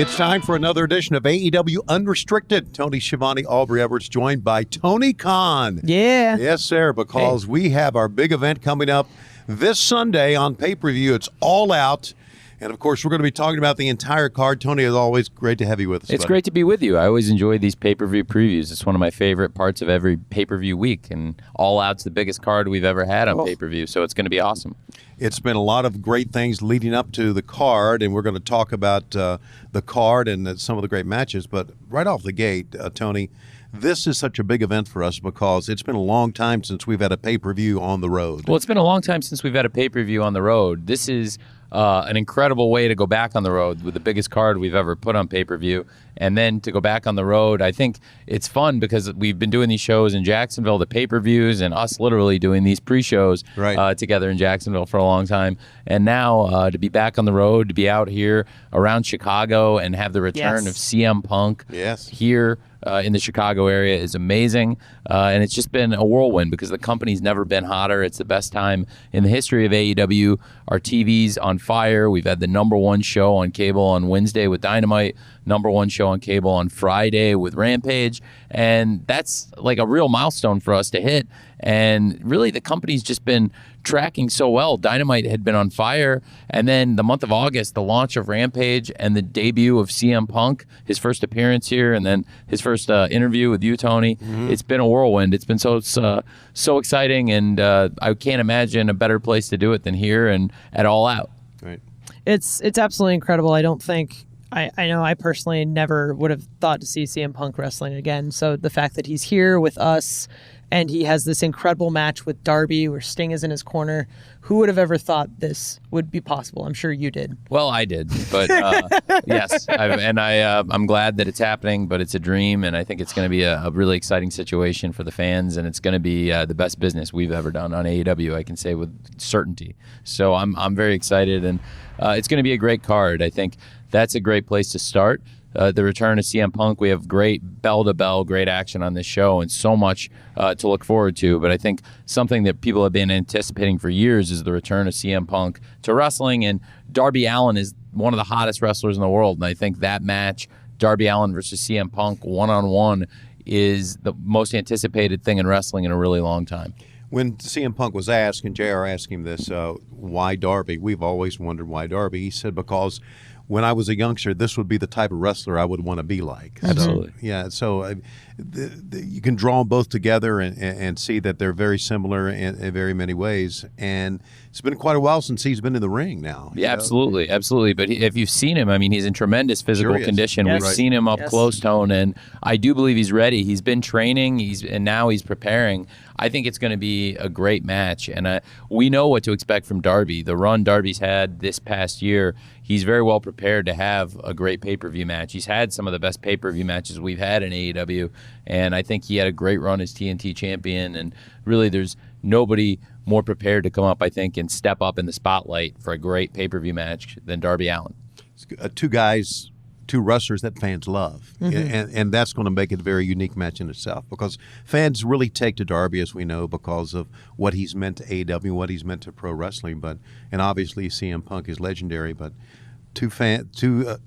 It's time for another edition of AEW Unrestricted. Tony Schiavone, Aubrey Edwards, joined by Tony Khan. Yeah. Yes, sir, because we have our big event coming up this Sunday on pay-per-view. It's All Out. And, of course, we're going to be talking about the entire card. Tony, as always, great to have you with us. It's great to be with you. I always enjoy these pay-per-view previews. It's one of my favorite parts of every pay-per-view week. And All Out's the biggest card we've ever had on pay-per-view, so it's going to be awesome. It's been a lot of great things leading up to the card, and we're going to talk about the card and some of the great matches. But right off the gate, Tony, this is such a big event for us because it's been a long time since we've had a pay-per-view on the road. Well, it's been a long time since we've had a pay-per-view on the road. This is an incredible way to go back on the road with the biggest card we've ever put on pay-per-view. And then to go back on the road, I think it's fun because we've been doing these shows in Jacksonville, the pay-per-views, and us literally doing these pre-shows together in Jacksonville for a long time. And now to be back on the road, to be out here around Chicago and have the return of CM Punk here in the Chicago area is amazing. And it's just been a whirlwind because the company's never been hotter. It's the best time in the history of AEW. Our TV's on fire. We've had the #1 show on cable on Wednesday with Dynamite, #1 show on cable on Friday with Rampage. And that's like a real milestone for us to hit. And really, the company's just been tracking so well. Dynamite had been on fire. And then the month of August, the launch of Rampage and the debut of CM Punk, his first appearance here, and then his first interview with you, Tony. It's been a whirlwind. It's been so exciting. And I can't imagine a better place to do it than here and at All Out. Right. It's absolutely incredible. I don't think... I know I personally never would have thought to see CM Punk wrestling again. So the fact that he's here with us and he has this incredible match with Darby where Sting is in his corner, who would have ever thought this would be possible? I'm sure you did. Well, I did, but yes. I'm glad that it's happening, but it's a dream, and I think it's going to be a really exciting situation for the fans, and it's going to be the best business we've ever done on AEW, I can say with certainty. So I'm very excited, and it's going to be a great card. I think that's a great place to start. The return of CM Punk, we have great bell-to-bell, great action on this show and so much to look forward to. But I think something that people have been anticipating for years is the return of CM Punk to wrestling. And Darby Allin is one of the hottest wrestlers in the world. And I think that match, Darby Allin versus CM Punk one-on-one, is the most anticipated thing in wrestling in a really long time. When CM Punk was asked, and JR asked him this, why Darby? We've always wondered why Darby. He said, because when I was a youngster, this would be the type of wrestler I would want to be like. Absolutely. So you can draw them both together and see that they're very similar in very many ways. And it's been quite a while since he's been in the ring now. Yeah, absolutely. But if you've seen him, I mean, he's in tremendous physical condition. Yes. We've seen him up close, Tone, and I do believe he's ready. He's been training, and now he's preparing. I think it's going to be a great match, and we know what to expect from Darby. The run Darby's had this past year, he's very well prepared to have a great pay-per-view match. He's had some of the best pay-per-view matches we've had in AEW, and I think he had a great run as TNT champion, and really there's nobody more prepared to come up, I think, and step up in the spotlight for a great pay-per-view match than Darby Allin. Two wrestlers that fans love, and that's going to make it a very unique match in itself because fans really take to Darby, as we know, because of what he's meant to AEW, what he's meant to pro wrestling. And obviously CM Punk is legendary. But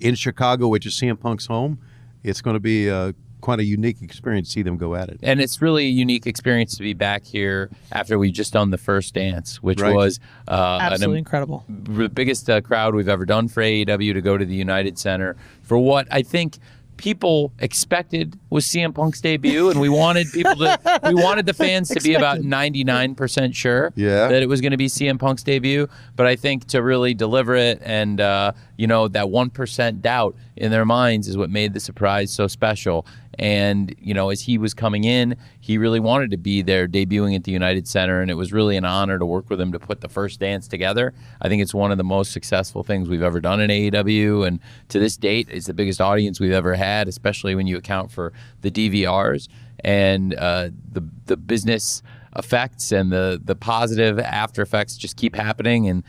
in Chicago, which is CM Punk's home, it's going to be quite a unique experience to see them go at it. And it's really a unique experience to be back here after we've just done the first dance, which was absolutely incredible. The biggest crowd we've ever done for AEW to go to the United Center for what I think people expected was CM Punk's debut, and we wanted the fans to be about 99% sure that it was going to be CM Punk's debut. But I think to really deliver it and that 1% doubt in their minds is what made the surprise so special. And, as he was coming in, he really wanted to be there debuting at the United Center, and it was really an honor to work with him to put the first dance together. I think it's one of the most successful things we've ever done in AEW, and to this date, it's the biggest audience we've ever had, especially when you account for the DVRs and the business effects and the positive after effects just keep happening, and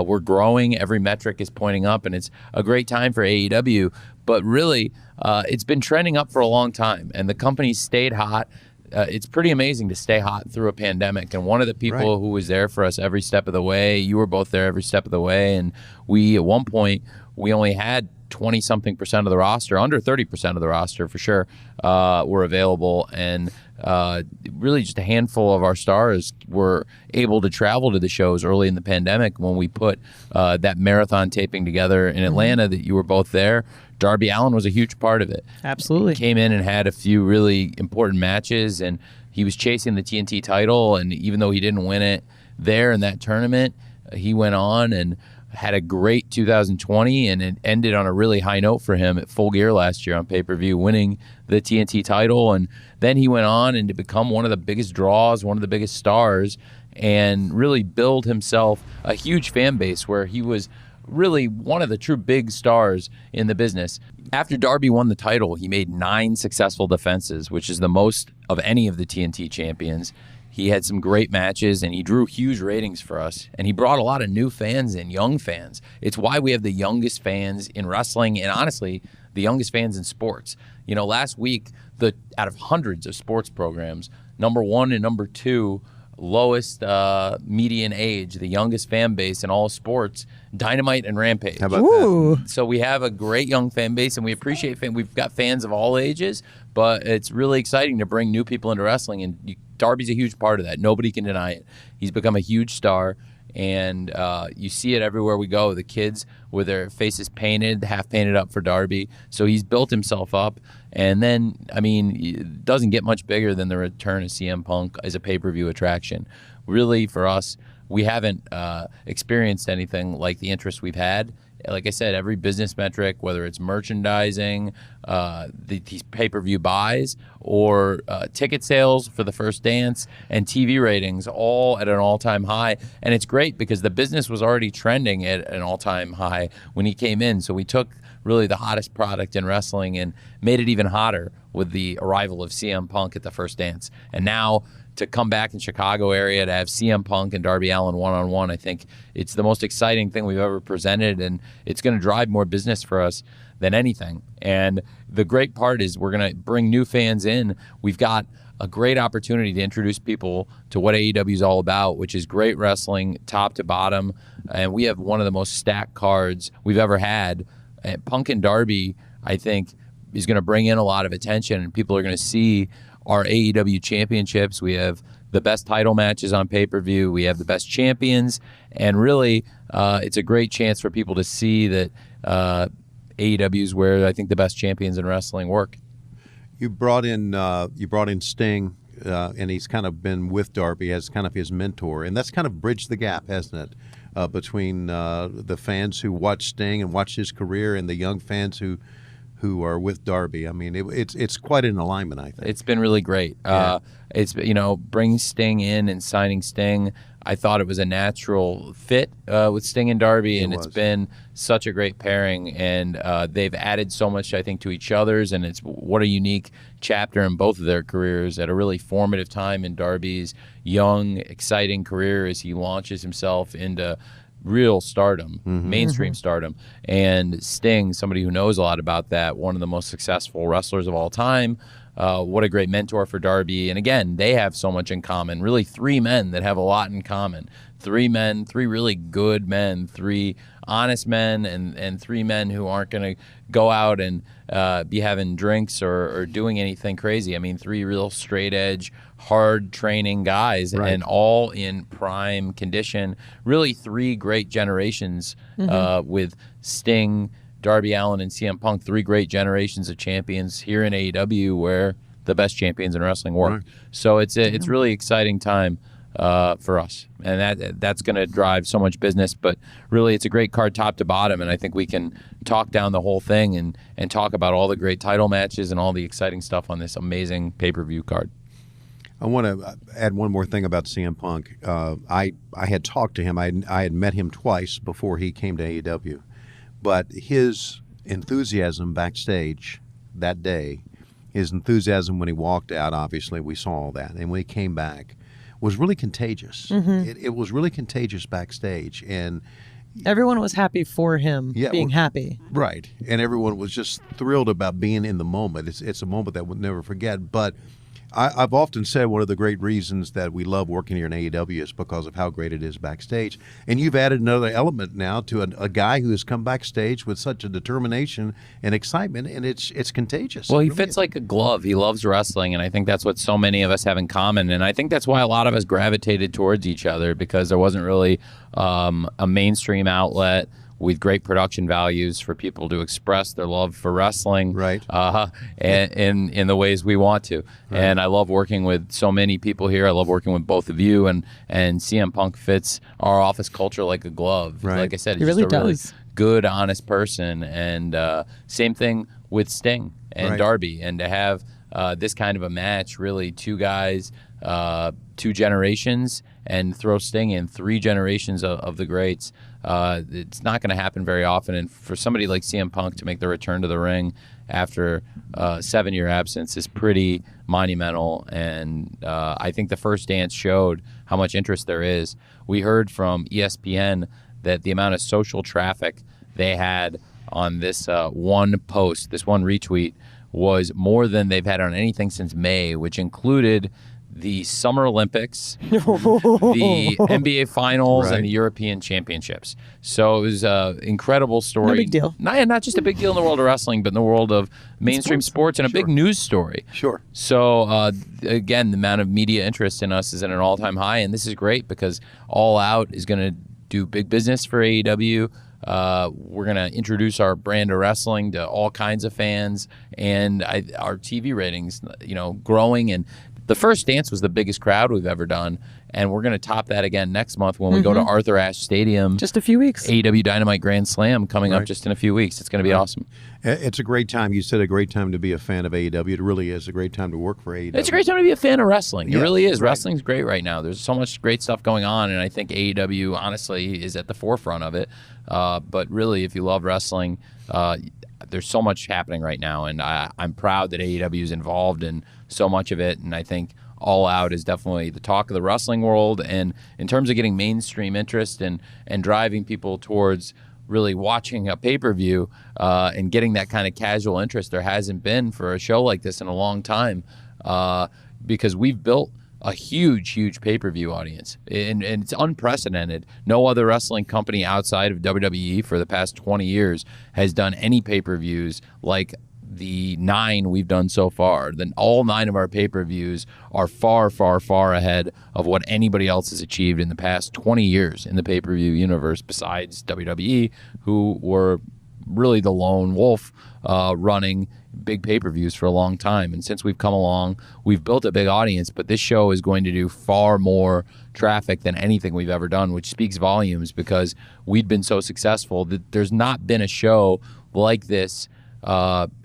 we're growing. Every metric is pointing up, and it's a great time for AEW. But really, it's been trending up for a long time, and the company stayed hot. It's pretty amazing to stay hot through a pandemic. And one of the people who was there for us every step of the way, you were both there every step of the way, and we, at one point, we only had 20-something% of the roster, under 30% of the roster for sure, were available. And really just a handful of our stars were able to travel to the shows early in the pandemic when we put that marathon taping together in Atlanta that you were both there. Darby Allin was a huge part of it. Absolutely. He came in and had a few really important matches, and he was chasing the TNT title, and even though he didn't win it there in that tournament, he went on and had a great 2020, and it ended on a really high note for him at Full Gear last year on pay-per-view, winning the TNT title. And then he went on and to become one of the biggest draws, one of the biggest stars, and really build himself a huge fan base where he was really one of the true big stars in the business. After Darby won the title, he made 9 successful defenses, which is the most of any of the TNT champions. He had some great matches, and he drew huge ratings for us. And he brought a lot of new fans in, young fans. It's why we have the youngest fans in wrestling, and honestly, the youngest fans in sports. You know, last week, out of hundreds of sports programs, number 1 and number 2 lowest median age, the youngest fan base in all sports, Dynamite and Rampage. How about that? So we have a great young fan base, and we appreciate we've got fans of all ages, but it's really exciting to bring new people into wrestling, and Darby's a huge part of that. Nobody can deny it. He's become a huge star, and you see it everywhere we go. The kids with their faces painted, half painted up for Darby. So he's built himself up. And then, I mean, it doesn't get much bigger than the return of CM Punk as a pay-per-view attraction. Really, for us, we haven't experienced anything like the interest we've had. Like I said, every business metric, whether it's merchandising, these pay-per-view buys, or ticket sales for the first dance, and TV ratings, all at an all-time high. And it's great because the business was already trending at an all-time high when he came in. So we took really the hottest product in wrestling and made it even hotter with the arrival of CM Punk at the first dance. And now to come back in Chicago area to have CM Punk and Darby Allin one-on-one, I think it's the most exciting thing we've ever presented, and it's going to drive more business for us than anything. And the great part is we're going to bring new fans in. We've got a great opportunity to introduce people to what AEW is all about, which is great wrestling top to bottom. And we have one of the most stacked cards we've ever had. Punk and Darby, I think, is going to bring in a lot of attention, and people are going to see our AEW championships. We have the best title matches on pay-per-view. We have the best champions, and really, it's a great chance for people to see that AEW is where I think the best champions in wrestling work. You brought in Sting, and he's kind of been with Darby as kind of his mentor, and that's kind of bridged the gap, hasn't it? Between the fans who watch Sting and watch his career and the young fans who are with Darby. I mean, it's quite an alignment, I think. It's been really great. Yeah. It's, bringing Sting in and signing Sting, I thought it was a natural fit with Sting and Darby, and it's been such a great pairing, and they've added so much, I think, to each other's, and it's what a unique chapter in both of their careers at a really formative time in Darby's young, exciting career as he launches himself into real stardom, mainstream stardom. And Sting, somebody who knows a lot about that, one of the most successful wrestlers of all time. What a great mentor for Darby. And again, they have so much in common. Really 3 men that have a lot in common. 3 men, 3 really good men, 3 honest men, and 3 men who aren't going to go out and be having drinks or doing anything crazy. I mean, 3 real straight edge, hard training guys, right, and all in prime condition. Really 3 great generations with Sting, Darby Allin, and CM Punk. 3 great generations of champions here in AEW where the best champions in wrestling work. Right. So it's really exciting time for us, and that's going to drive so much business. But really, it's a great card top to bottom, and I think we can talk down the whole thing and talk about all the great title matches and all the exciting stuff on this amazing pay-per-view card. I want to add one more thing about CM Punk. I had talked to him. I had met him twice before he came to AEW, but his enthusiasm backstage that day, his enthusiasm when he walked out, obviously we saw all that, and when he came back, was really contagious. It was really contagious backstage, and everyone was happy for him being happy. Right, and everyone was just thrilled about being in the moment. It's a moment that we'll never forget. But I've often said one of the great reasons that we love working here in AEW is because of how great it is backstage. And you've added another element now to a guy who has come backstage with such a determination and excitement, and it's contagious. Well, he fits like a glove. He loves wrestling, and I think that's what so many of us have in common. And I think that's why a lot of us gravitated towards each other, because there wasn't really a mainstream outlet with great production values for people to express their love for wrestling, right? And in the ways we want to. Right. And I love working with so many people here. I love working with both of you, and CM Punk fits our office culture like a glove. Right. Like I said, he he's really just a really does. good, honest person. And same thing with Sting and Darby. And to have this kind of a match, really two guys, 2 generations, and throw Sting in 3 generations of the greats. It's not going to happen very often, and for somebody like CM Punk to make the return to the ring after a 7-year absence is pretty monumental. And I think the first dance showed how much interest there is. We heard from ESPN that the amount of social traffic they had on this one post, this one retweet, was more than they've had on anything since May, which included the Summer Olympics, the NBA Finals, and the European Championships. So it was an incredible story. No big deal. Not just a big deal in the world of wrestling, but in the world of mainstream sports and a big news story. Sure. So, again, the amount of media interest in us is at an all-time high, and this is great because All Out is going to do big business for AEW. We're going to introduce our brand of wrestling to all kinds of fans, and our TV ratings, growing. And the first dance was the biggest crowd we've ever done, and we're going to top that again next month when we go to Arthur Ashe Stadium. Just a few weeks. AEW Dynamite Grand Slam coming up just in a few weeks. It's going to be awesome. It's a great time. You said a great time to be a fan of AEW. It really is a great time to work for AEW. It's a great time to be a fan of wrestling. It really is. Right. Wrestling's great right now. There's so much great stuff going on, and I think AEW, honestly, is at the forefront of it. But really, if you love wrestling, there's so much happening right now, and I'm proud that AEW is involved in so much of it, and I think All Out is definitely the talk of the wrestling world. And in terms of getting mainstream interest and driving people towards really watching a pay-per-view and getting that kind of casual interest, there hasn't been for a show like this in a long time, because we've built a huge pay-per-view audience, and it's unprecedented. No other wrestling company outside of WWE for the past 20 years has done any pay-per-views like the 9 we've done so far. Then all 9 of our pay-per-views are far ahead of what anybody else has achieved in the past 20 years in the pay-per-view universe, besides WWE, who were really the lone wolf running big pay-per-views for a long time. And since we've come along, we've built a big audience, but this show is going to do far more traffic than anything we've ever done, which speaks volumes, because we've been so successful that there's not been a show like this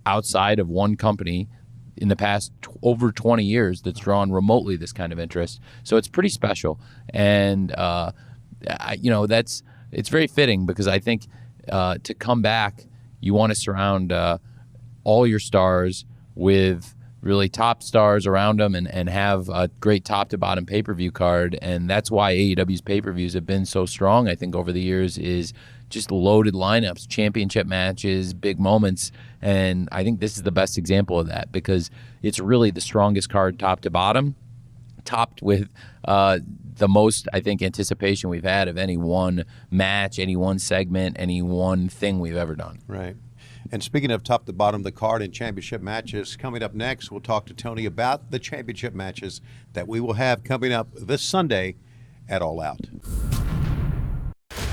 outside of one company in the past over 20 years that's drawn remotely this kind of interest. So it's pretty special. And it's very fitting, because I think to come back, you want to surround all your stars with really top stars around them, and have a great top to bottom pay-per-view card. And that's why AEW's pay-per-views have been so strong, I think, over the years, is just loaded lineups, championship matches, big moments. And I think this is the best example of that, because it's really the strongest card top to bottom, topped with the most, I think, anticipation we've had of any one match, any one segment, any one thing we've ever done. Right. And speaking of top to bottom, the card and championship matches, coming up next, we'll talk to Tony about the championship matches that we will have coming up this Sunday at All Out.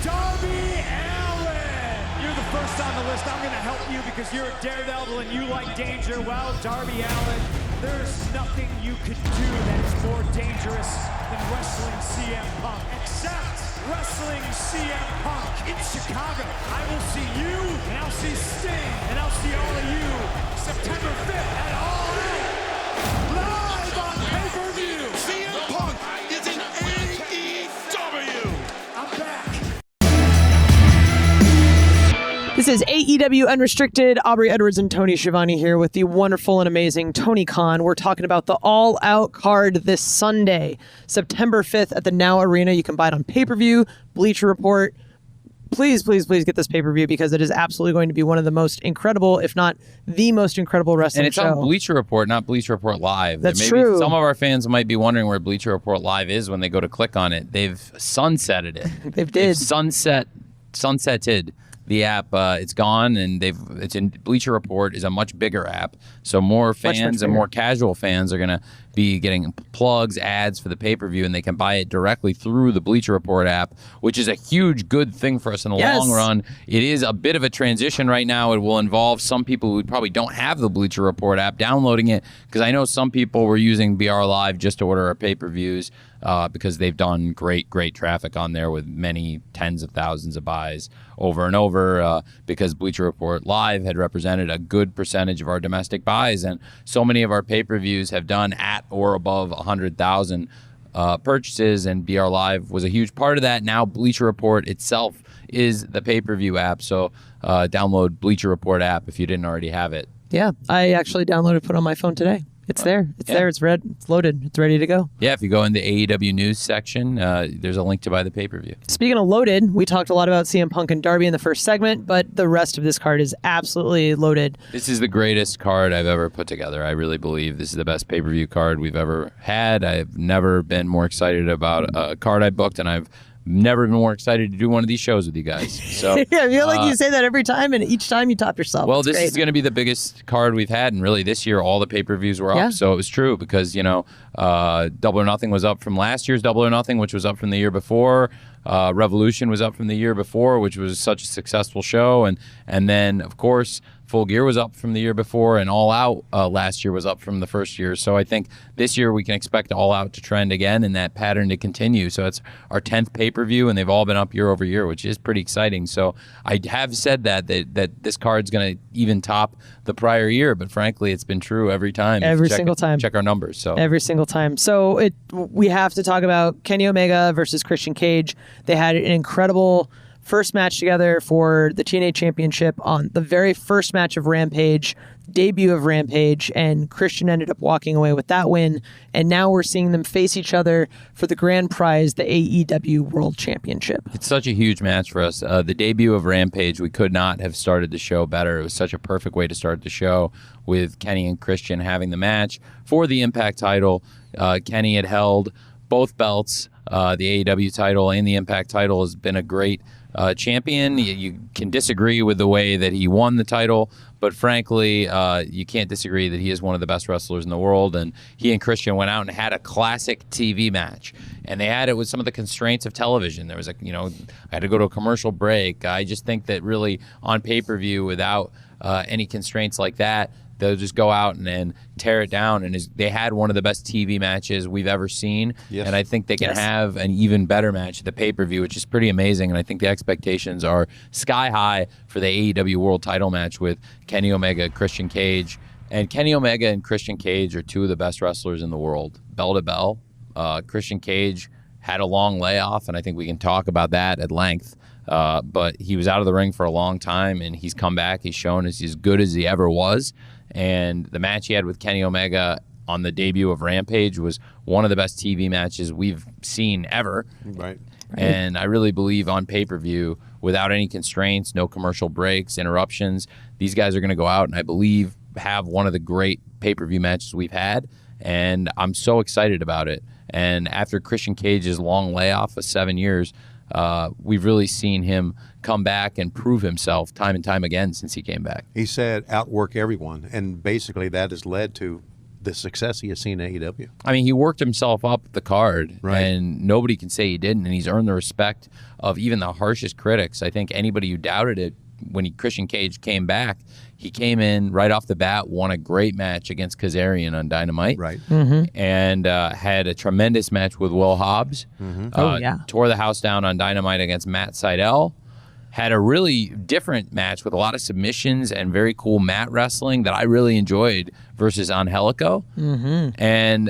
Darby Allin! You're the first on the list. I'm going to help you because you're a daredevil and you like danger. Well, Darby Allin, there's nothing you could do that is more dangerous than wrestling CM Punk, except wrestling CM Punk in Chicago. I will see you, and I'll see Sting, and I'll see all of you September 5th at All Out, live on pay-per-view. CM Punk is in AEW. I'm back. This is AEW Unrestricted. Aubrey Edwards and Tony Schiavone here with the wonderful and amazing Tony Khan. We're talking about the All Out card this Sunday, September 5th at the Now Arena. You can buy it on pay-per-view, Bleacher Report, please, please, please get this pay-per-view because it is absolutely going to be one of the most incredible, if not the most incredible wrestling And it's show. on Bleacher Report, not Bleacher Report Live. That's Maybe true. Some of our fans might be wondering where Bleacher Report Live is when they go to click on it. They've sunsetted it. They've sunsetted the app. It's gone, and it's in Bleacher Report is a much bigger app, so more fans and more casual fans are going to be getting plugs, ads for the pay-per-view, and they can buy it directly through the Bleacher Report app, which is a huge good thing for us in the long run. It is a bit of a transition right now. It will involve some people who probably don't have the Bleacher Report app downloading it, because I know some people were using BR Live just to order our pay-per-views because they've done great traffic on there with many tens of thousands of buys over and over because Bleacher Report Live had represented a good percentage of our domestic buys, and so many of our pay-per-views have done at or above 100,000 purchases, and BR Live was a huge part of that. Now Bleacher Report itself is the pay-per-view app, so download Bleacher Report app if you didn't already have it. Yeah, I actually downloaded, put on my phone today. It's there. It's there. It's red. It's loaded. It's ready to go. Yeah, if you go in the AEW news section, there's a link to buy the pay-per-view. Speaking of loaded, we talked a lot about CM Punk and Darby in the first segment, but the rest of this card is absolutely loaded. This is the greatest card I've ever put together. I really believe this is the best pay-per-view card we've ever had. I've never been more excited about a card I booked, and I've never been more excited to do one of these shows with you guys. So yeah, I feel like you say that every time, and each time you top yourself. Well, it's this great. is going to be the biggest card we've had, and really this year all the pay-per-views were up, so it was true because, Double or Nothing was up from last year's Double or Nothing, which was up from the year before. Revolution was up from the year before, which was such a successful show, and then, of course, Full Gear was up from the year before, and All Out last year was up from the first year. So I think this year we can expect All Out to trend again and that pattern to continue. So it's our 10th pay-per-view, and they've all been up year over year, which is pretty exciting. So I have said that this card's going to even top the prior year, but frankly, it's been true every time. Every single time. Check our numbers. So every single time. So we have to talk about Kenny Omega versus Christian Cage. They had an incredible first match together for the TNA Championship on the very first match of Rampage, debut of Rampage, and Christian ended up walking away with that win. And now we're seeing them face each other for the grand prize, the AEW World Championship. It's such a huge match for us. The debut of Rampage, we could not have started the show better. It was such a perfect way to start the show with Kenny and Christian having the match for the Impact title. Kenny had held both belts. The AEW title and the Impact title has been a great champion. You can disagree with the way that he won the title, but frankly, you can't disagree that he is one of the best wrestlers in the world. And he and Christian went out and had a classic TV match, and they had it with some of the constraints of television. There was I had to go to a commercial break. I just think that really on pay-per-view without any constraints like that, they'll just go out and tear it down. And they had one of the best TV matches we've ever seen. Yes. And I think they can have an even better match at the pay-per-view, which is pretty amazing. And I think the expectations are sky high for the AEW World title match with Kenny Omega, Christian Cage. And Kenny Omega and Christian Cage are two of the best wrestlers in the world, bell to bell. Christian Cage had a long layoff, and I think we can talk about that at length. But he was out of the ring for a long time, and he's come back. He's shown he's as good as he ever was. And the match he had with Kenny Omega on the debut of Rampage was one of the best TV matches we've seen ever. Right. And I really believe on pay-per-view, without any constraints, no commercial breaks, interruptions, these guys are going to go out and I believe have one of the great pay-per-view matches we've had. And I'm so excited about it. And after Christian Cage's long layoff of 7 years, we've really seen him come back and prove himself time and time again since he came back. He said outwork everyone, and basically that has led to the success he has seen in AEW. I mean, he worked himself up the card, right, and nobody can say he didn't, and he's earned the respect of even the harshest critics. I think anybody who doubted it when Christian Cage came back, he came in right off the bat, won a great match against Kazarian on Dynamite, right, and had a tremendous match with Will Hobbs. Tore the house down on Dynamite against Matt Sydal. Had a really different match with a lot of submissions and very cool mat wrestling that I really enjoyed versus Angelico. And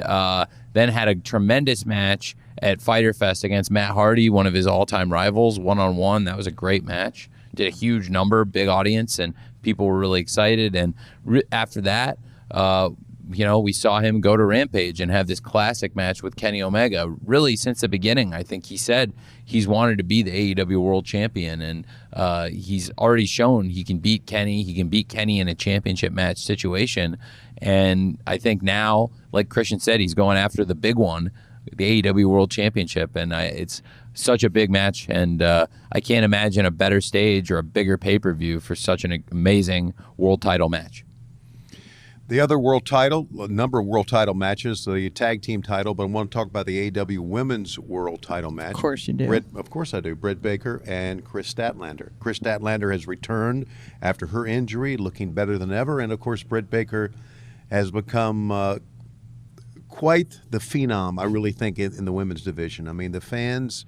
then had a tremendous match at Fyter Fest against Matt Hardy, one of his all-time rivals, one-on-one. That was a great match. Did a huge number, big audience, and people were really excited. And after that, we saw him go to Rampage and have this classic match with Kenny Omega. Really, since the beginning, I think he said he's wanted to be the AEW World Champion, and he's already shown he can beat Kenny. He can beat Kenny in a championship match situation. And I think now, like Christian said, he's going after the big one, the AEW World Championship, and it's such a big match, and I can't imagine a better stage or a bigger pay-per-view for such an amazing world title match. The other world title, a number of world title matches, the tag team title, but I want to talk about the AEW Women's World Title match. Of course you do. Of course I do. Britt Baker and Kris Statlander. Kris Statlander has returned after her injury, looking better than ever, and of course Britt Baker has become quite the phenom, I really think, in the women's division. I mean, the fans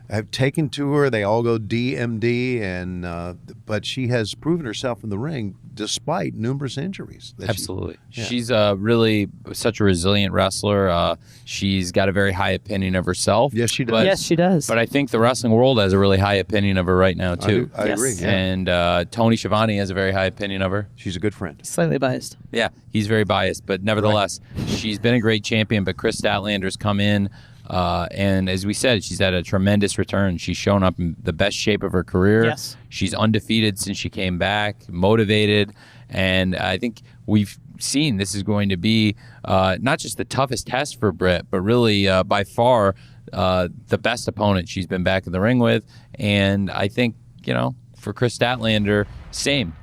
have taken to her. They all go DMD, but she has proven herself in the ring despite numerous injuries. Absolutely. She's really such a resilient wrestler. She's got a very high opinion of herself. Yes, she does. Yes, she does. But I think the wrestling world has a really high opinion of her right now, too. I agree. Yeah. And Tony Schiavone has a very high opinion of her. She's a good friend. Slightly biased. Yeah, he's very biased, but nevertheless, she's been a great champion. But Kris Statlander's come in, and as we said, she's had a tremendous return. She's shown up in the best shape of her career. Yes. She's undefeated since she came back, motivated, and I think we've seen this is going to be not just the toughest test for Britt, but really by far the best opponent she's been back in the ring with. And I think, for Kris Statlander, same.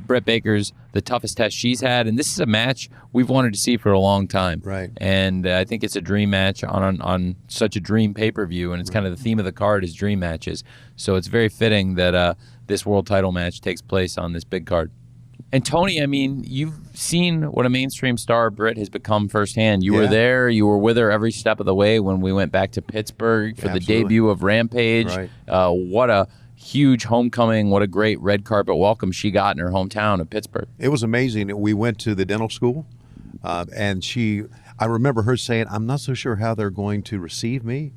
Britt Baker's the toughest test she's had, and this is a match we've wanted to see for a long time. Right. And I think it's a dream match on such a dream pay-per-view, and it's kind of the theme of the card is dream matches. So it's very fitting that this world title match takes place on this big card. And Tony, I mean, you've seen what a mainstream star Britt has become firsthand. You were there. You were with her every step of the way when we went back to Pittsburgh for the debut of Rampage. Right. What a huge homecoming. What a great red carpet welcome she got in her hometown of Pittsburgh. It was amazing. We went to the dental school, and I remember her saying, I'm not so sure how they're going to receive me.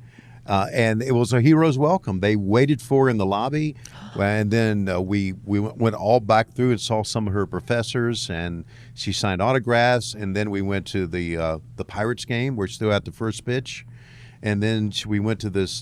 And it was a hero's welcome. They waited for her in the lobby, and then we went all back through and saw some of her professors, and she signed autographs. And then we went to the Pirates game where she threw out the first pitch, and then we went to this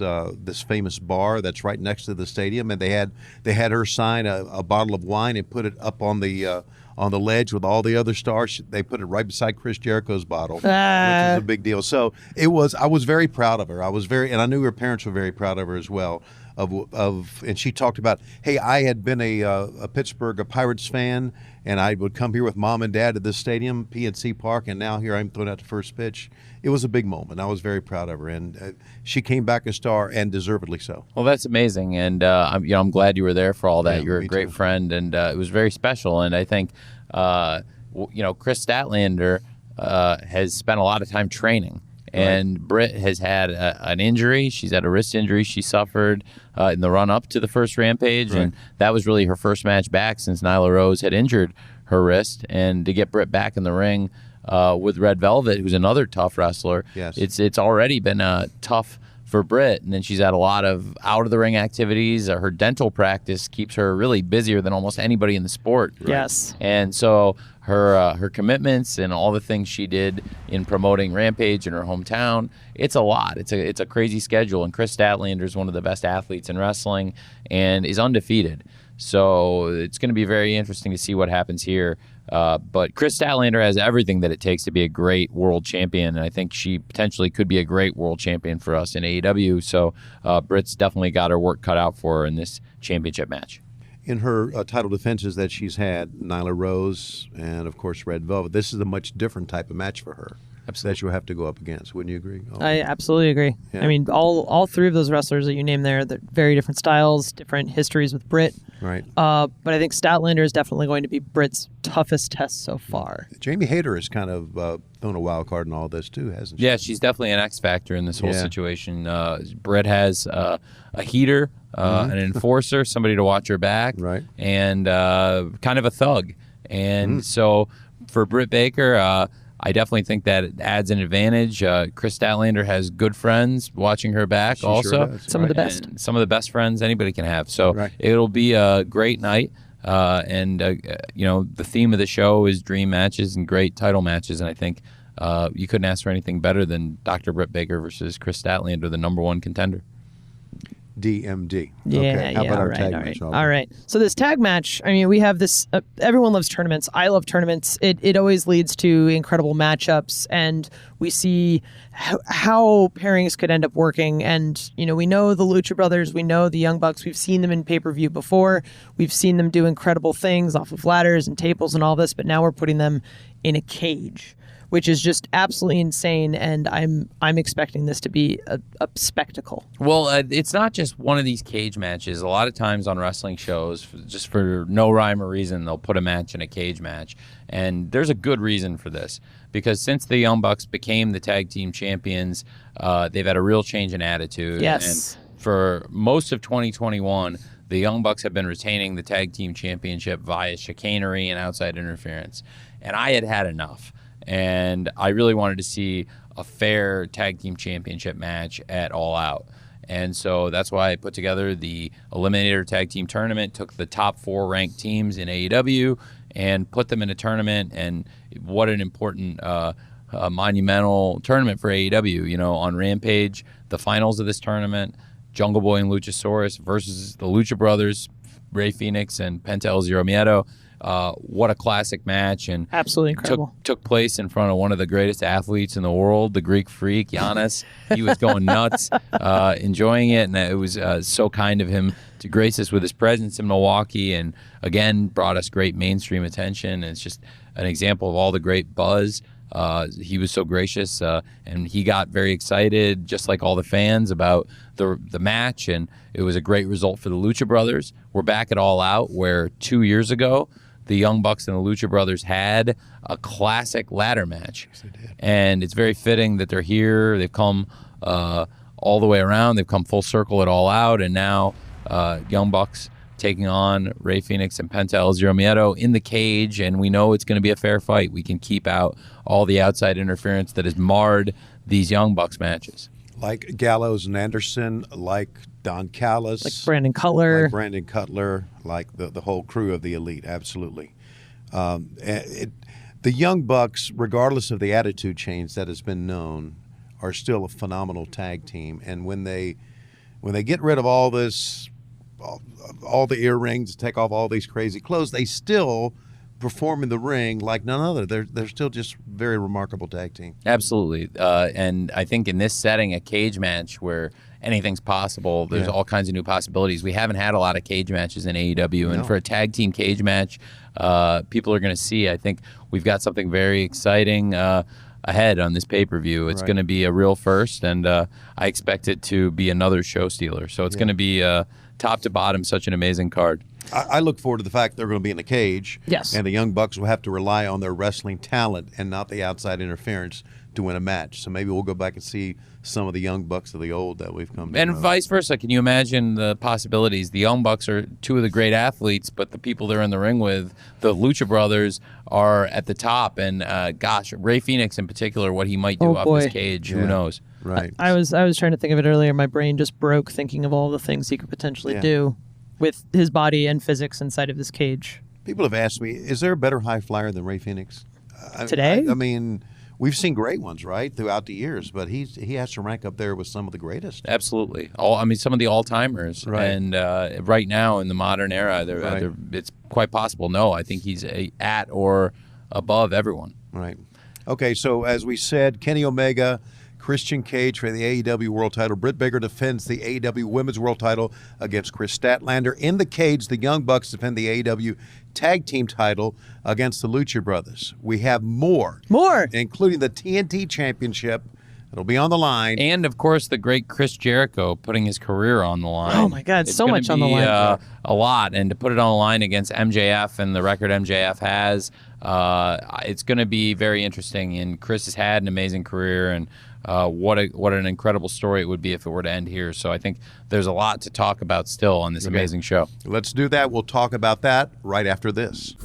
famous bar that's right next to the stadium, and they had her sign a bottle of wine and put it up on the ledge with all the other stars. They put it right beside Chris Jericho's bottle, which was a big deal. So I was very proud of her. And I knew her parents were very proud of her as well. And she talked about, hey, I had been a Pittsburgh Pirates fan, and I would come here with mom and dad to this stadium, PNC Park, and now here I'm throwing out the first pitch. It was a big moment. I was very proud of her, and she came back a star, and deservedly so. Well, that's amazing, and I'm glad you were there for all that. Yeah, You're a great friend, and it was very special. And I think, Kris Statlander has spent a lot of time training. And Britt has had an injury. She's had a wrist injury she suffered in the run-up to the first Rampage, and that was really her first match back since Nyla Rose had injured her wrist. And to get Britt back in the ring with Red Velvet, who's another tough wrestler, it's already been tough for Britt. And then she's had a lot of out-of-the-ring activities. Her dental practice keeps her really busier than almost anybody in the sport. Yes. And so her commitments and all the things she did in promoting Rampage in her hometown, it's a lot. It's a crazy schedule. And Kris Statlander is one of the best athletes in wrestling and is undefeated. So it's going to be very interesting to see what happens here. But Kris Statlander has everything that it takes to be a great world champion, and I think she potentially could be a great world champion for us in AEW. So Britt's definitely got her work cut out for her in this championship match. In her title defenses that she's had, Nyla Rose and, of course, Red Velvet, this is a much different type of match for her. Absolutely. That you'll have to go up against. Wouldn't you agree? I absolutely agree. Yeah. I mean, all three of those wrestlers that you named there, they're very different styles, different histories with Britt. Right. But I think Statlander is definitely going to be Britt's toughest test so far. Jamie Hayter has kind of thrown a wild card in all this too, hasn't she? Yeah, she's definitely an X factor in this whole situation. Britt has a heater, an enforcer, somebody to watch her back, right, and kind of a thug. And so for Britt Baker, I definitely think that it adds an advantage. Kris Statlander has good friends watching her back also. Sure does, some of the best. And some of the best friends anybody can have. So it'll be a great night. The theme of the show is dream matches and great title matches, and I think you couldn't ask for anything better than Dr. Britt Baker versus Chris Statlander, the number one contender. DMD. Yeah, okay. How about our right, tag all match? right. All right. So this tag match, I mean, we have this, everyone loves tournaments. I love tournaments. It always leads to incredible matchups, and we see how pairings could end up working. And, we know the Lucha Brothers, we know the Young Bucks. We've seen them in pay-per-view before. We've seen them do incredible things off of ladders and tables and all this, but now we're putting them in a cage, which is just absolutely insane, and I'm expecting this to be a spectacle. Well, it's not just one of these cage matches. A lot of times on wrestling shows, just for no rhyme or reason, they'll put a match in a cage match, and there's a good reason for this, because since the Young Bucks became the tag team champions, they've had a real change in attitude. Yes. And for most of 2021, the Young Bucks have been retaining the tag team championship via chicanery and outside interference, and I had enough. And I really wanted to see a fair tag team championship match at All Out. And so that's why I put together the Eliminator Tag Team Tournament, took the top 4 ranked teams in AEW and put them in a tournament. And what an important, monumental tournament for AEW. On Rampage, the finals of this tournament, Jungle Boy and Luchasaurus versus the Lucha Brothers, Rey Fenix and Penta El Zero Miedo. What a classic match, and absolutely incredible. Took place in front of one of the greatest athletes in the world, the Greek Freak, Giannis. He was going nuts, enjoying it, and it was so kind of him to grace us with his presence in Milwaukee, and again brought us great mainstream attention. And it's just an example of all the great buzz. He was so gracious, and he got very excited, just like all the fans, about the match, and it was a great result for the Lucha Brothers. We're back at All Out, where 2 years ago, the Young Bucks and the Lucha Brothers had a classic ladder match. Yes, they did. And it's very fitting that they're here. They've come all the way around. They've come full circle at All Out, and now Young Bucks taking on Rey Fenix and Penta El Zero Miedo in the cage, and we know it's going to be a fair fight. We can keep out all the outside interference that has marred these Young Bucks matches. Like Gallows and Anderson, like Don Callis. Like Brandon Cutler. Like the whole crew of the Elite, absolutely. The Young Bucks, regardless of the attitude change that has been known, are still a phenomenal tag team. And when they get rid of all this, all the earrings, take off all these crazy clothes, they still perform in the ring like none other. They're still just very remarkable tag team. Absolutely. And I think in this setting, a cage match where anything's possible, there's all kinds of new possibilities. We haven't had a lot of cage matches in AEW, and for a tag team cage match, people are going to see, I think we've got something very exciting ahead on this pay-per-view. It's going to be a real first, and I expect it to be another show stealer. So it's going to be top to bottom such an amazing card. I look forward to the fact they're going to be in the cage. Yes. And the Young Bucks will have to rely on their wrestling talent and not the outside interference to win a match. So maybe we'll go back and see some of the Young Bucks of the old that we've come to and know. vice versa. Can you imagine the possibilities? The Young Bucks are two of the great athletes, but the people they're in the ring with, the Lucha Brothers, are at the top. And Rey Fenix in particular, what he might do off this cage, who knows? Right. I was trying to think of it earlier. My brain just broke thinking of all the things he could potentially do with his body and physics inside of this cage. People have asked me, is there a better high flyer than Rey Fenix? Today? I mean, we've seen great ones, right, throughout the years, but he has to rank up there with some of the greatest. Absolutely. Some of the all-timers. Right. And right now in the modern era, it's quite possible. No, I think he's at or above everyone. Right. Okay, so as we said, Kenny Omega, Christian Cage for the AEW World Title. Britt Baker defends the AEW Women's World Title against Chris Statlander. In the cage, the Young Bucks defend the AEW Tag Team title against the Lucha Brothers. We have more, including the TNT Championship. It'll be on the line. And, of course, the great Chris Jericho putting his career on the line. Oh, my God, so much on the line. A lot. And to put it on the line against MJF and the record MJF has, it's going to be very interesting. And Chris has had an amazing career, and what an incredible story it would be if it were to end here. So I think there's a lot to talk about still on this amazing show. Let's do that. We'll talk about that right after this.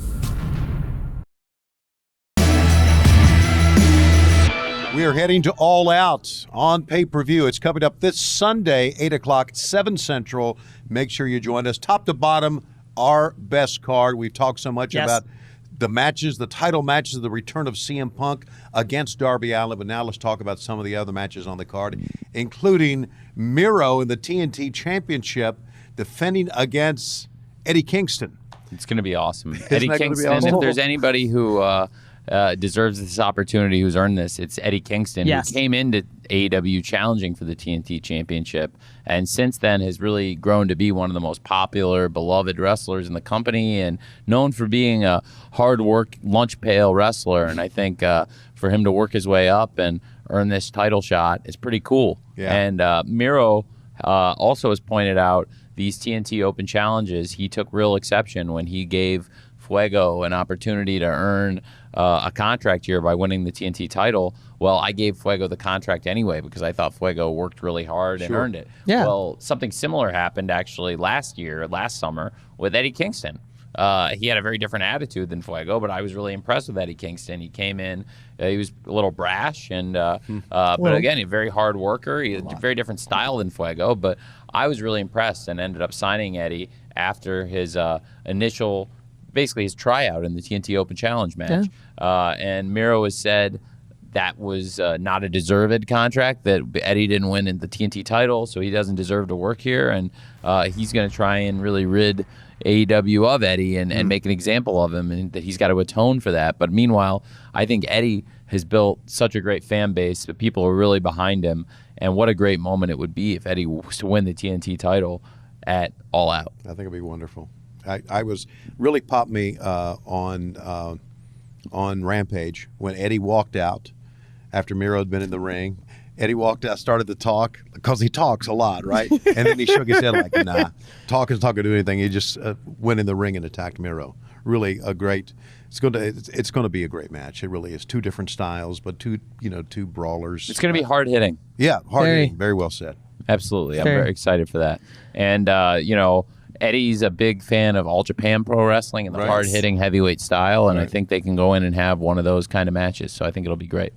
We are heading to All Out on pay-per-view. It's coming up this Sunday, 8 o'clock, 7 Central. Make sure you join us top to bottom our best card. We've talked so much Yes. about the matches, the title matches, the return of CM Punk against Darby Allin. But now let's talk about some of the other matches on the card, including Miro in the TNT Championship defending against Eddie Kingston. It's going to be awesome. Isn't Eddie that gonna be Kingston, awesome? if there's anybody who deserves this opportunity, who's earned this, it's Eddie Kingston, Yes. who came into AEW challenging for the TNT Championship, and since then has really grown to be one of the most popular, beloved wrestlers in the company, and known for being a hard work, lunch pail wrestler. And I think for him to work his way up and earn this title shot is pretty cool. Yeah. And Miro also has pointed out these TNT Open challenges, he took real exception when he gave Fuego an opportunity to earn a contract here by winning the TNT title. Well, I gave Fuego the contract anyway because I thought Fuego worked really hard and earned it. Yeah. Well, something similar happened actually last summer with Eddie Kingston. He had a very different attitude than Fuego, but I was really impressed with Eddie Kingston. He came in, he was a little brash, and but again, a very hard worker. He had a very different style than Fuego, but I was really impressed and ended up signing Eddie after his initial, basically his tryout in the TNT Open Challenge match. And Miro has said that was not a deserved contract, that Eddie didn't win in the TNT title, so he doesn't deserve to work here, and he's going to try and really rid AEW of Eddie and make an example of him, and that he's got to atone for that. But meanwhile, I think Eddie has built such a great fan base that people are really behind him, and what a great moment it would be if Eddie was to win the TNT title at All Out. I think it'd be wonderful. I was really popped me on Rampage when Eddie walked out after Miro had been in the ring. Eddie walked out, started to talk, because he talks a lot, right? And then he shook his head like, nah, talking's not going to do anything. He just went in the ring and attacked Miro. Really a great, it's going to be a great match. It really is. Two different styles, but two brawlers. It's going to be hard hitting. Yeah, hard hitting. Very well said. Absolutely. I'm very excited for that. And, Eddie's a big fan of All Japan Pro Wrestling and the hard-hitting heavyweight style, and I think they can go in and have one of those kind of matches, so I think it'll be great.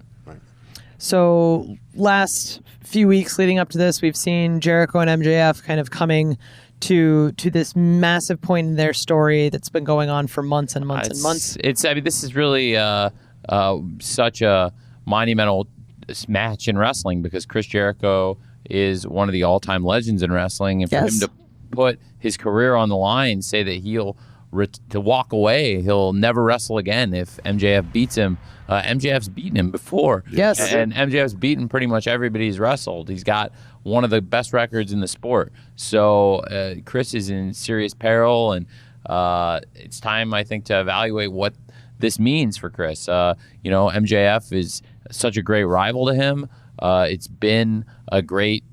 So last few weeks leading up to this, we've seen Jericho and MJF kind of coming to this massive point in their story that's been going on for months and months and months. This is really such a monumental match in wrestling because Chris Jericho is one of the all-time legends in wrestling, and for him to put his career on the line, say that he'll to walk away, he'll never wrestle again if MJF beats him. MJF's beaten him before. Yes. And MJF's beaten pretty much everybody he's wrestled. He's got one of the best records in the sport. So Chris is in serious peril, and it's time, I think, to evaluate what this means for Chris. MJF is such a great rival to him. It's been a great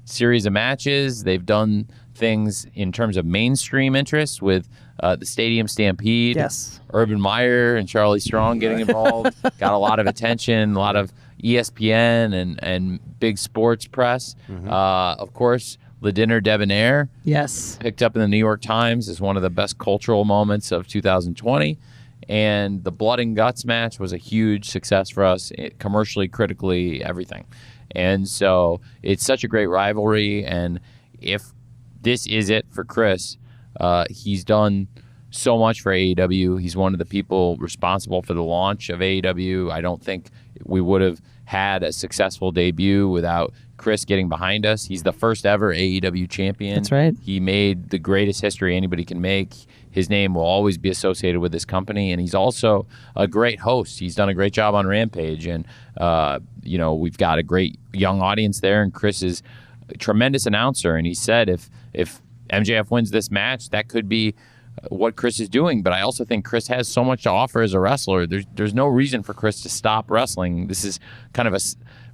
series of matches. They've done things in terms of mainstream interest with the Stadium Stampede. Yes. Urban Meyer and Charlie Strong getting involved. Got a lot of attention, a lot of ESPN and big sports press. Of course, Le Dinner Debonair. Yes. Picked up in the New York Times as one of the best cultural moments of 2020. And the Blood and Guts match was a huge success for us, commercially, critically, everything. And so it's such a great rivalry. And if this is it for Chris, he's done so much for AEW. He's one of the people responsible for the launch of AEW. I don't think we would have had a successful debut without Chris getting behind us. He's the first ever AEW champion. That's right. He made the greatest history anybody can make. His name will always be associated with this company, and he's also a great host. He's done a great job on Rampage, and we've got a great young audience there, and Chris is a tremendous announcer, and he said if MJF wins this match, that could be what Chris is doing. But I also think Chris has so much to offer as a wrestler. There's no reason for Chris to stop wrestling. This is kind of a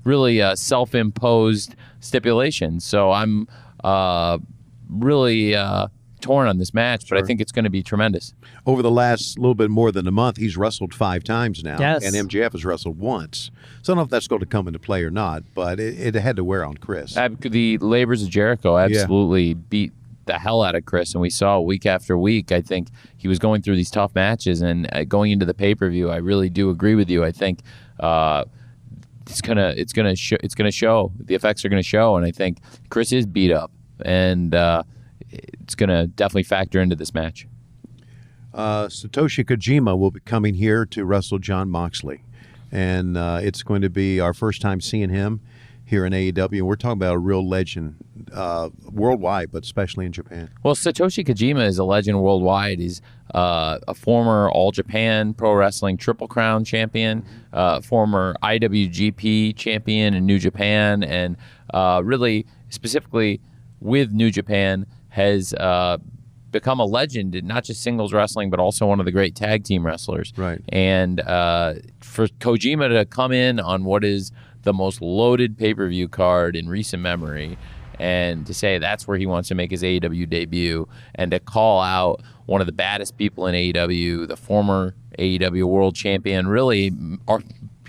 really self-imposed stipulation. So I'm really torn on this match, but I think it's going to be tremendous. Over the last little bit more than a month, he's wrestled 5 times now, Yes. and MJF has wrestled once. So I don't know if that's going to come into play or not, but it had to wear on Chris. The Labors of Jericho absolutely beat the hell out of Chris, and we saw week after week. I think he was going through these tough matches, and going into the pay-per-view, I really do agree with you. I think it's gonna show. The effects are gonna show, and I think Chris is beat up, and it's going to definitely factor into this match. Satoshi Kojima will be coming here to wrestle Jon Moxley, and it's going to be our first time seeing him here in AEW, and we're talking about a real legend worldwide, but especially in Japan. Well, Satoshi Kojima is a legend worldwide. He's a former All Japan Pro Wrestling Triple Crown champion, former IWGP champion in New Japan, and really specifically with New Japan has become a legend in not just singles wrestling, but also one of the great tag team wrestlers. Right. And for Kojima to come in on what is the most loaded pay-per-view card in recent memory, and to say that's where he wants to make his AEW debut, and to call out one of the baddest people in AEW, the former AEW World Champion, really,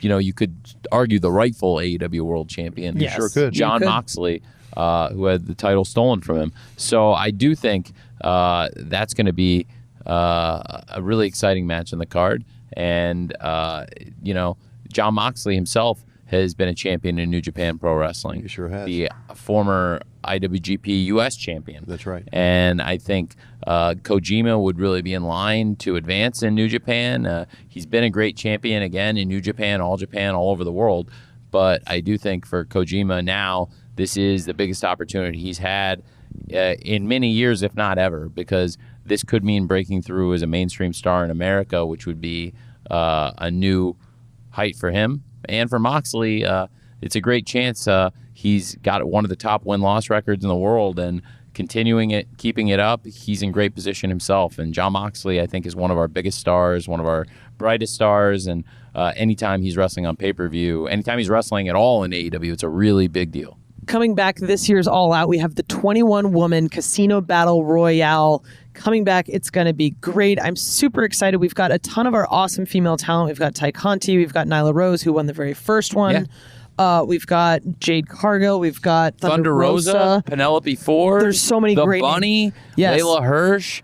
you could argue the rightful AEW World Champion. Yes. Sure could. Jon Moxley, who had the title stolen from him. So I do think that's going to be a really exciting match on the card. And, Jon Moxley himself has been a champion in New Japan Pro Wrestling. He sure has. The former IWGP US champion. That's right. And I think Kojima would really be in line to advance in New Japan. He's been a great champion, again, in New Japan, all over the world. But I do think for Kojima now, this is the biggest opportunity he's had in many years, if not ever, because this could mean breaking through as a mainstream star in America, which would be a new height for him. And for Moxley, it's a great chance. He's got one of the top win-loss records in the world, and continuing it, keeping it up, he's in great position himself. And Jon Moxley, I think, is one of our biggest stars, one of our brightest stars, and anytime he's wrestling on pay-per-view, anytime he's wrestling at all in AEW, it's a really big deal. Coming back this year's All Out, we have the 21-woman Casino Battle Royale coming back. It's going to be great. I'm super excited. We've got a ton of our awesome female talent. We've got Ty Conti. We've got Nyla Rose, who won the very first one. Yeah. We've got Jade Cargill. We've got Thunder Rosa. Penelope Ford. There's so many the great... Bunny. Yes. Layla Hirsch.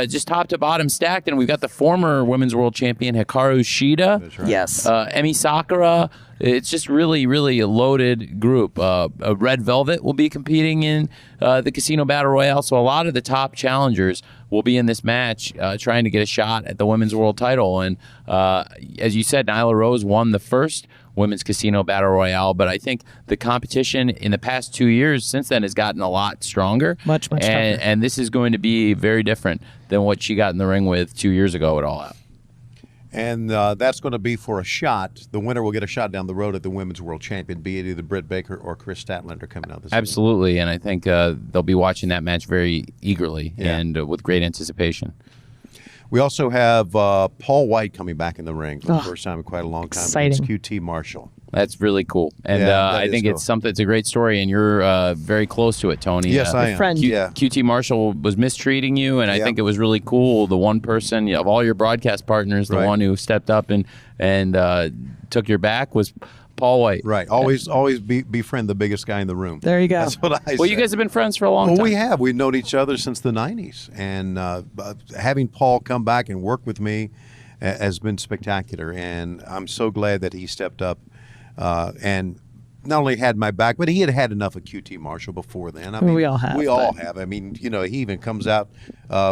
Just top to bottom stacked. And we've got the former Women's World Champion, Hikaru Shida. That's right. Yes. Emi Sakura. It's just really, really a loaded group. Red Velvet will be competing in the Casino Battle Royale, so a lot of the top challengers will be in this match trying to get a shot at the Women's World title. And as you said, Nyla Rose won the first Women's Casino Battle Royale, but I think the competition in the past 2 years since then has gotten a lot stronger. Much tougher. And this is going to be very different than what she got in the ring with 2 years ago at All Out. And that's going to be for a shot. The winner will get a shot down the road at the Women's World Champion, be it either Britt Baker or Chris Statlander coming out this Absolutely, and I think they'll be watching that match very eagerly and with great anticipation. We also have Paul Wight coming back in the ring for the first time in quite a long time. Exciting. Against QT Marshall. That's really cool, and I think it's something. It's a great story, and you're very close to it, Tony. Yes, I am. Friend. QT Marshall was mistreating you, and I think it was really cool. The one person of all your broadcast partners, the one who stepped up and took your back was Paul Wight. Right. Always befriend the biggest guy in the room. There you go. That's what I say. Well, you guys have been friends for a long time. Well, we have. We've known each other since the 90s. And having Paul come back and work with me has been spectacular. And I'm so glad that he stepped up and not only had my back, but he had enough of QT Marshall before then. I mean, we all have. We all have. I mean, he even comes out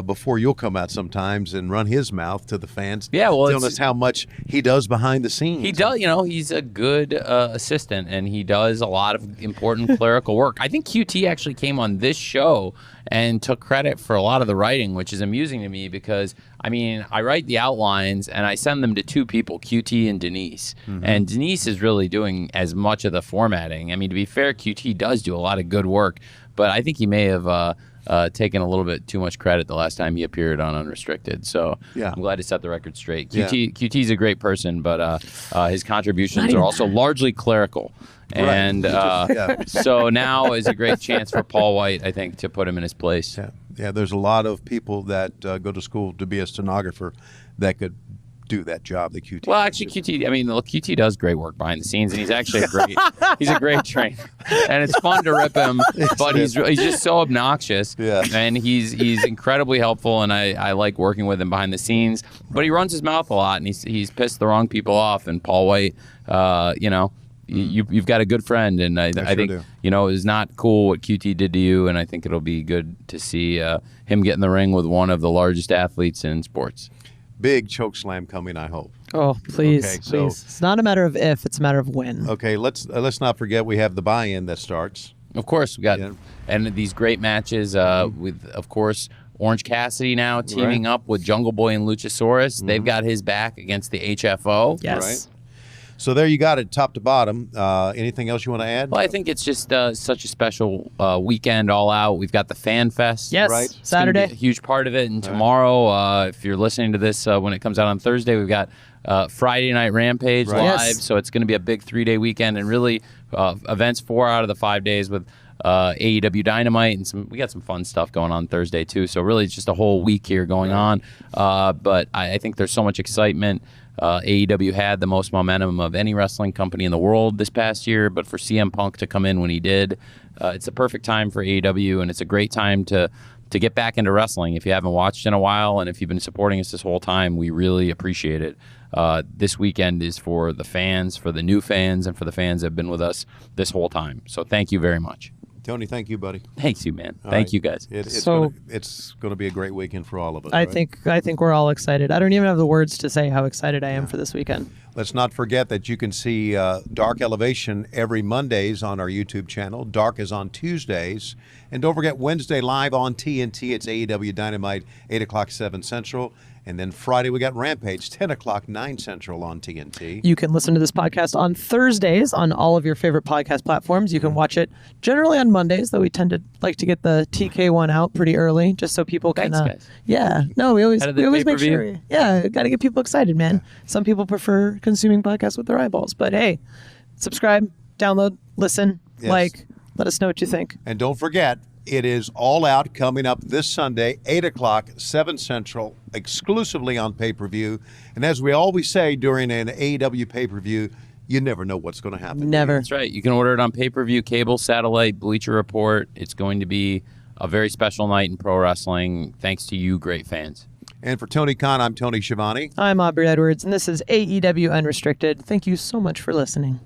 before you'll come out sometimes and run his mouth to the fans. Yeah, well, telling us how much he does behind the scenes. He does. He's a good assistant, and he does a lot of important clerical work. I think QT actually came on this show and took credit for a lot of the writing, which is amusing to me because, I write the outlines and I send them to two people, QT and Denise. Mm-hmm. And Denise is really doing as much of the formatting. To be fair, QT does do a lot of good work, but I think he may have taken a little bit too much credit the last time he appeared on Unrestricted. So I'm glad to set the record straight. QT's a great person, but his contributions are also largely clerical. And so now is a great chance for Paul Wight, I think, to put him in his place. Yeah, there's a lot of people that go to school to be a stenographer that could do that job that QT. Well, actually, QT does great work behind the scenes, and he's actually he's a great trainer, and it's fun to rip him, but he's just so obnoxious, and he's incredibly helpful, and I like working with him behind the scenes, but he runs his mouth a lot, and he's pissed the wrong people off, and Paul Wight, you've got a good friend, and I sure think do. it was not cool what QT did to you, and I think it'll be good to see him get in the ring with one of the largest athletes in sports. Big choke slam coming, I hope. Oh, please, Okay, so- please. It's not a matter of if, it's a matter of when. Okay, let's not forget we have the buy-in that starts. Of course, we got Yeah. and these great matches with, of course, Orange Cassidy now teaming Right. up with Jungle Boy and Luchasaurus. They've got his back against the HFO. Yes. Right. So there you got it, top to bottom. Anything else you want to add? Well, I think it's just such a special weekend all out. We've got the Fan Fest. Yes, Right. It's gonna be Saturday. a huge part of it. And tomorrow, if you're listening to this when it comes out on Thursday, we've got Friday Night Rampage Right. live. Yes. So it's going to be a big 3-day weekend, and really events 4 out of the 5 days with AEW Dynamite, and we got some fun stuff going on Thursday too. So really, it's just a whole week here going on. But I think there's so much excitement. AEW had the most momentum of any wrestling company in the world this past year, but for CM Punk to come in when he did, it's a perfect time for AEW, and it's a great time to get back into wrestling. If you haven't watched in a while, and if you've been supporting us this whole time, we really appreciate it. This weekend is for the fans, for the new fans, and for the fans that have been with us this whole time. So thank you very much. Tony, thank you, buddy. Thanks, you, man. All Thank right. you, guys. It's So- gonna be a great weekend for all of us. I right? think we're all excited. I don't even have the words to say how excited I am for this weekend. Let's not forget that you can see Dark Elevation every Mondays on our YouTube channel. Dark is on Tuesdays. And don't forget Wednesday live on TNT. It's AEW Dynamite, 8 o'clock, 7 Central. And then Friday we got Rampage, 10 o'clock, 9 Central on TNT. You can listen to this podcast on Thursdays on all of your favorite podcast platforms. You can watch it generally on Mondays, though we tend to like to get the TK one out pretty early, just so people can. Thanks, guys. Yeah, no, we always Ahead of the make pay-per-view. sure. Yeah, got to get people excited, man. Some people prefer consuming podcasts with their eyeballs, but hey, subscribe, download, listen, Yes. like, let us know what you think. And don't forget, it is All Out coming up this Sunday, 8 o'clock, 7 Central, exclusively on pay-per-view. And as we always say during an AEW pay-per-view, you never know what's going to happen. Never. That's right. You can order it on pay-per-view, cable, satellite, Bleacher Report. It's going to be a very special night in pro wrestling, thanks to you, great fans. And for Tony Khan, I'm Tony Schiavone. I'm Aubrey Edwards, and this is AEW Unrestricted. Thank you so much for listening.